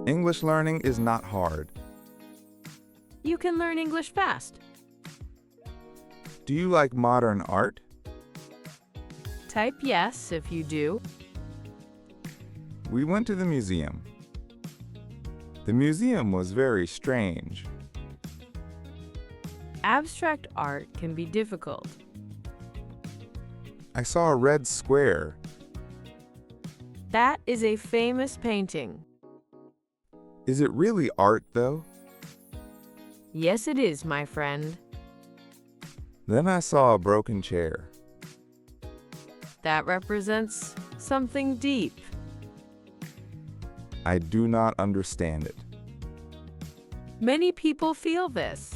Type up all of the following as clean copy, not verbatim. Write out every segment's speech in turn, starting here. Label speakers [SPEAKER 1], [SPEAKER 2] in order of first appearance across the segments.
[SPEAKER 1] English learning is not hard.
[SPEAKER 2] You can learn English fast.
[SPEAKER 1] Do you like modern art?
[SPEAKER 2] Type yes if you do.
[SPEAKER 1] We went to the museum. The museum was very strange.
[SPEAKER 2] Abstract art can be difficult.
[SPEAKER 1] I saw a red square.
[SPEAKER 2] That is a famous painting.
[SPEAKER 1] Is it really art, though?
[SPEAKER 2] Yes, it is, my friend.
[SPEAKER 1] Then I saw a broken chair.
[SPEAKER 2] That represents something deep.
[SPEAKER 1] I do not understand it.
[SPEAKER 2] Many people feel this.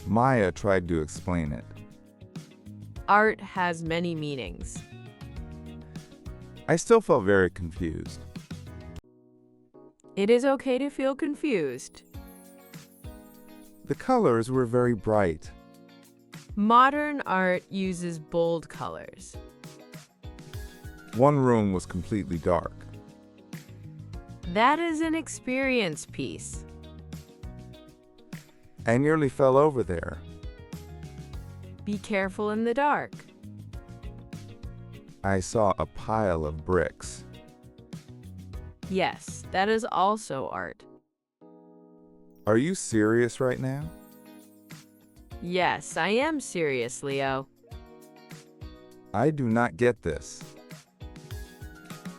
[SPEAKER 1] Maya tried to explain it.
[SPEAKER 2] Art has many meanings.
[SPEAKER 1] I still felt very confused.
[SPEAKER 2] It is okay to feel confused.
[SPEAKER 1] The colors were very bright.
[SPEAKER 2] Modern art uses bold colors.
[SPEAKER 1] One room was completely dark.
[SPEAKER 2] That is an experience piece.
[SPEAKER 1] I nearly fell over there.
[SPEAKER 2] Be careful in the dark.
[SPEAKER 1] I saw a pile of bricks.
[SPEAKER 2] Yes, that is also art.
[SPEAKER 1] Are you serious right now?
[SPEAKER 2] Yes, I am serious, Leo.
[SPEAKER 1] I do not get this.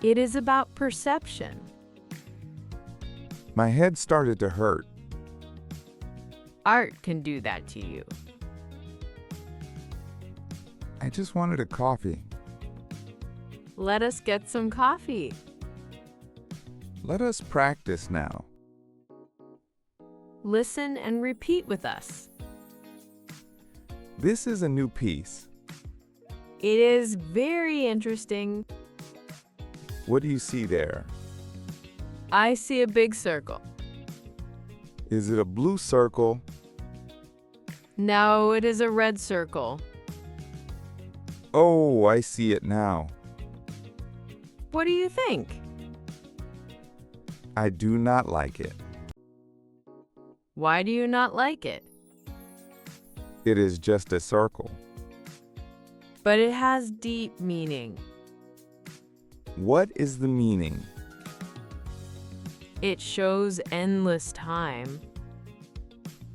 [SPEAKER 2] It is about perception.
[SPEAKER 1] My head started to hurt.
[SPEAKER 2] Art can do that to you.
[SPEAKER 1] I just wanted a coffee.
[SPEAKER 2] Let us get some coffee.
[SPEAKER 1] Let us practice now.
[SPEAKER 2] Listen and repeat with us.
[SPEAKER 1] This is a new piece.
[SPEAKER 2] It is very interesting.
[SPEAKER 1] What do you see there?
[SPEAKER 2] I see a big circle.
[SPEAKER 1] Is it a blue circle?
[SPEAKER 2] No, it is a red circle.
[SPEAKER 1] Oh, I see it now.
[SPEAKER 2] What do you think?
[SPEAKER 1] I do not like it.
[SPEAKER 2] Why do you not like it?
[SPEAKER 1] It is just a circle.
[SPEAKER 2] But it has deep meaning.
[SPEAKER 1] What is the meaning?
[SPEAKER 2] It shows endless time.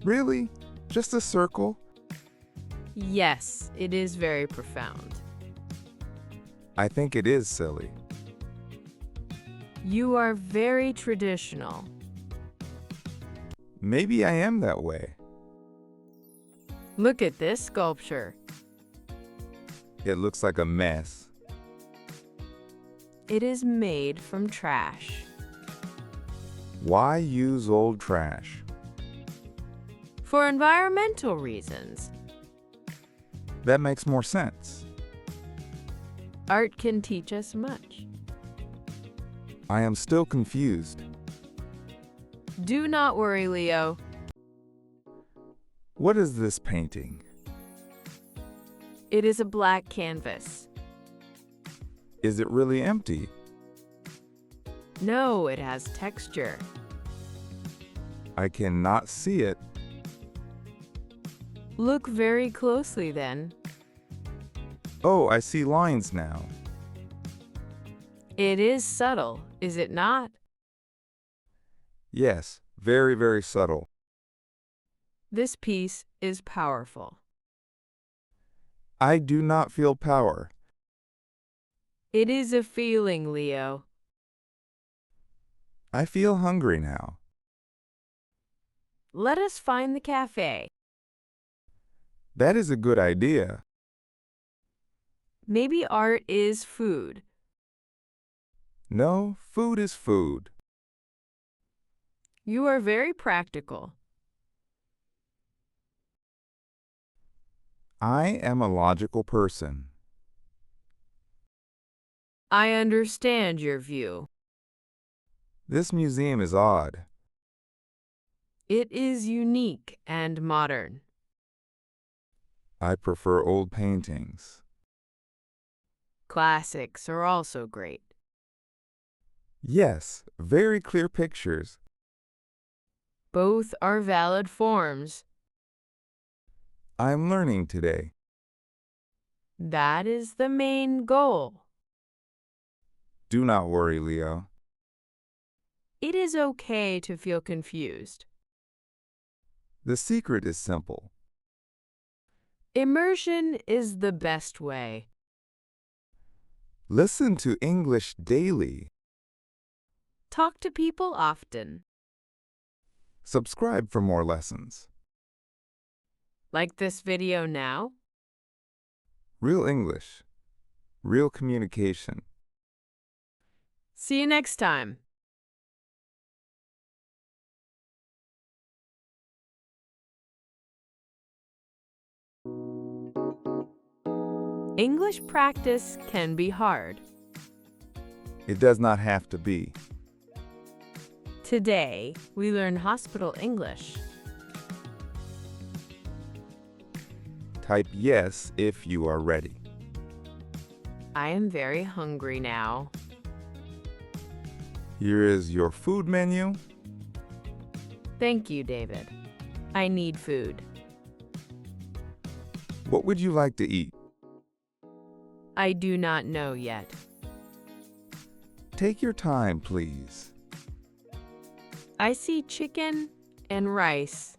[SPEAKER 1] Really? Just a circle?
[SPEAKER 2] Yes, it is very profound.
[SPEAKER 1] I think it is silly.
[SPEAKER 2] You are very traditional.
[SPEAKER 1] Maybe I am that way.
[SPEAKER 2] Look at this sculpture.
[SPEAKER 1] It looks like a mess.
[SPEAKER 2] It is made from trash.
[SPEAKER 1] Why use old trash?
[SPEAKER 2] For environmental reasons.
[SPEAKER 1] That makes more sense.
[SPEAKER 2] Art can teach us much.
[SPEAKER 1] I am still confused.
[SPEAKER 2] Do not worry, Leo.
[SPEAKER 1] What is this painting?
[SPEAKER 2] It is a black canvas.
[SPEAKER 1] Is it really empty?
[SPEAKER 2] No, it has texture.
[SPEAKER 1] I cannot see it.
[SPEAKER 2] Look very closely then.
[SPEAKER 1] Oh, I see lines now.
[SPEAKER 2] It is subtle, is it not?
[SPEAKER 1] Yes, very, very subtle.
[SPEAKER 2] This piece is powerful.
[SPEAKER 1] I do not feel power.
[SPEAKER 2] It is a feeling, Leo.
[SPEAKER 1] I feel hungry now.
[SPEAKER 2] Let us find the cafe.
[SPEAKER 1] That is a good idea.
[SPEAKER 2] Maybe art is food.
[SPEAKER 1] No, food is food.
[SPEAKER 2] You are very practical.
[SPEAKER 1] I am a logical person.
[SPEAKER 2] I understand your view.
[SPEAKER 1] This museum is odd.
[SPEAKER 2] It is unique and modern.
[SPEAKER 1] I prefer old paintings.
[SPEAKER 2] Classics are also great.
[SPEAKER 1] Yes, very clear pictures.
[SPEAKER 2] Both are valid forms.
[SPEAKER 1] I'm learning today.
[SPEAKER 2] That is the main goal.
[SPEAKER 1] Do not worry, Leo.
[SPEAKER 2] It is okay to feel confused.
[SPEAKER 1] The secret is simple.
[SPEAKER 2] Immersion is the best way.
[SPEAKER 1] Listen to English daily.
[SPEAKER 2] Talk to people often.
[SPEAKER 1] Subscribe for more lessons.
[SPEAKER 2] Like this video now?
[SPEAKER 1] Real English. Real communication.
[SPEAKER 2] See you next time. English practice can be hard.
[SPEAKER 1] It does not have to be.
[SPEAKER 2] Today, we learn hospital English.
[SPEAKER 1] Type yes if you are ready.
[SPEAKER 2] I am very hungry now.
[SPEAKER 1] Here is your food menu.
[SPEAKER 2] Thank you, David. I need food.
[SPEAKER 1] What would you like to eat?
[SPEAKER 2] I do not know yet.
[SPEAKER 1] Take your time, please.
[SPEAKER 2] I see chicken and rice.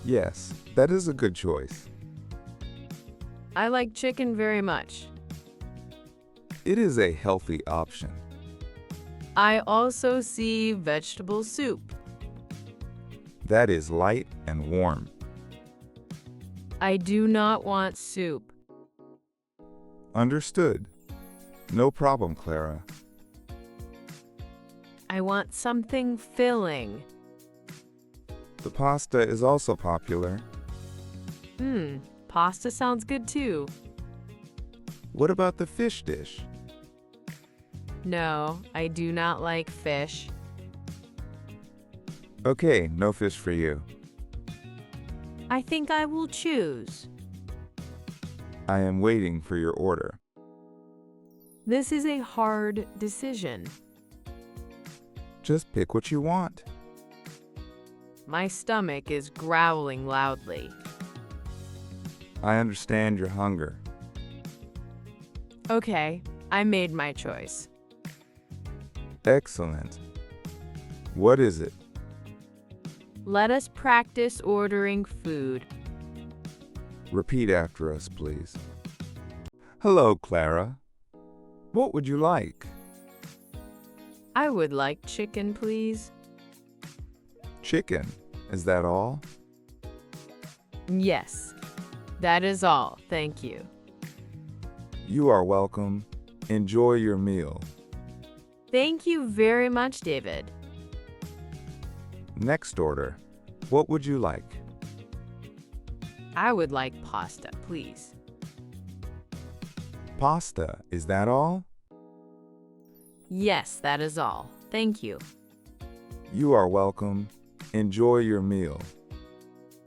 [SPEAKER 1] Yes, that is a good choice.
[SPEAKER 2] I like chicken very much.
[SPEAKER 1] It is a healthy option.
[SPEAKER 2] I also see vegetable soup.
[SPEAKER 1] That is light and warm.
[SPEAKER 2] I do not want soup.
[SPEAKER 1] Understood. No problem, Clara.
[SPEAKER 2] I want something filling.
[SPEAKER 1] The pasta is also popular.
[SPEAKER 2] Pasta sounds good too.
[SPEAKER 1] What about the fish dish?
[SPEAKER 2] No, I do not like fish.
[SPEAKER 1] Okay, no fish for you.
[SPEAKER 2] I think I will choose.
[SPEAKER 1] I am waiting for your order.
[SPEAKER 2] This is a hard decision.
[SPEAKER 1] Just pick what you want.
[SPEAKER 2] My stomach is growling loudly.
[SPEAKER 1] I understand your hunger.
[SPEAKER 2] Okay, I made my choice.
[SPEAKER 1] Excellent. What is it?
[SPEAKER 2] Let us practice ordering food.
[SPEAKER 1] Repeat after us, please. Hello, Clara. What would you like?
[SPEAKER 2] I would like chicken, please.
[SPEAKER 1] Chicken. Is that all?
[SPEAKER 2] Yes, that is all. Thank you.
[SPEAKER 1] You are welcome. Enjoy your meal.
[SPEAKER 2] Thank you very much, David.
[SPEAKER 1] Next order. What would you like?
[SPEAKER 2] I would like pasta, please.
[SPEAKER 1] Pasta. Is that all?
[SPEAKER 2] Yes, that is all. Thank you.
[SPEAKER 1] You are welcome. Enjoy your meal.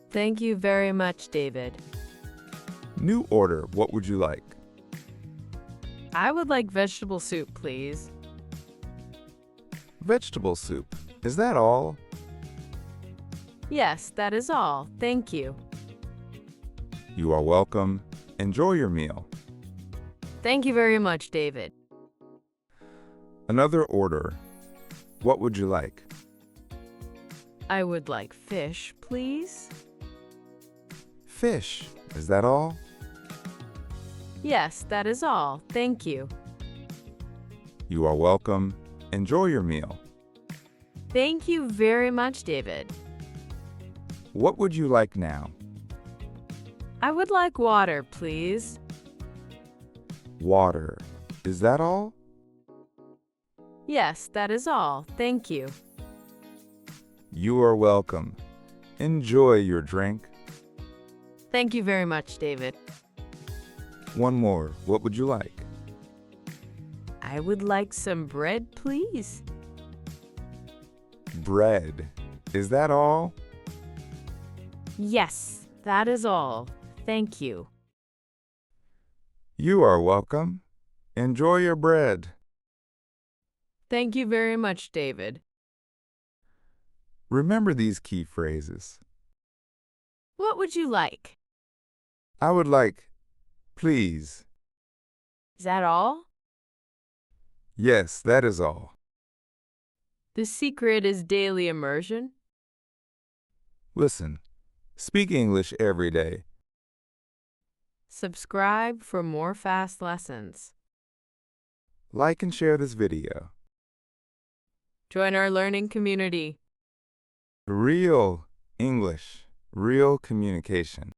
[SPEAKER 2] Thank you very much, David.
[SPEAKER 1] New order. What would you like?
[SPEAKER 2] I would like vegetable soup, please.
[SPEAKER 1] Vegetable soup. Is that all?
[SPEAKER 2] Yes, that is all. Thank you.
[SPEAKER 1] You are welcome. Enjoy your meal.
[SPEAKER 2] Thank you very much, David.
[SPEAKER 1] Another order. What would you like?
[SPEAKER 2] I would like fish, please.
[SPEAKER 1] Fish. Is that all?
[SPEAKER 2] Yes, that is all. Thank you.
[SPEAKER 1] You are welcome. Enjoy your meal.
[SPEAKER 2] Thank you very much, David.
[SPEAKER 1] What would you like now?
[SPEAKER 2] I would like water, please.
[SPEAKER 1] Water. Is that all?
[SPEAKER 2] Yes, that is all. Thank you.
[SPEAKER 1] You are welcome. Enjoy your drink.
[SPEAKER 2] Thank you very much, David.
[SPEAKER 1] One more. What would you like?
[SPEAKER 2] I would like some bread, please.
[SPEAKER 1] Bread. Is that all?
[SPEAKER 2] Yes, that is all. Thank you.
[SPEAKER 1] You are welcome. Enjoy your bread.
[SPEAKER 2] Thank you very much, David.
[SPEAKER 1] Remember these key phrases.
[SPEAKER 2] What would you like?
[SPEAKER 1] I would like, please.
[SPEAKER 2] Is that all?
[SPEAKER 1] Yes, that is all.
[SPEAKER 2] The secret is daily immersion.
[SPEAKER 1] Listen, speak English every day.
[SPEAKER 2] Subscribe for more fast lessons.
[SPEAKER 1] Like and share this video.
[SPEAKER 2] Join our learning community.
[SPEAKER 1] Real English, real communication.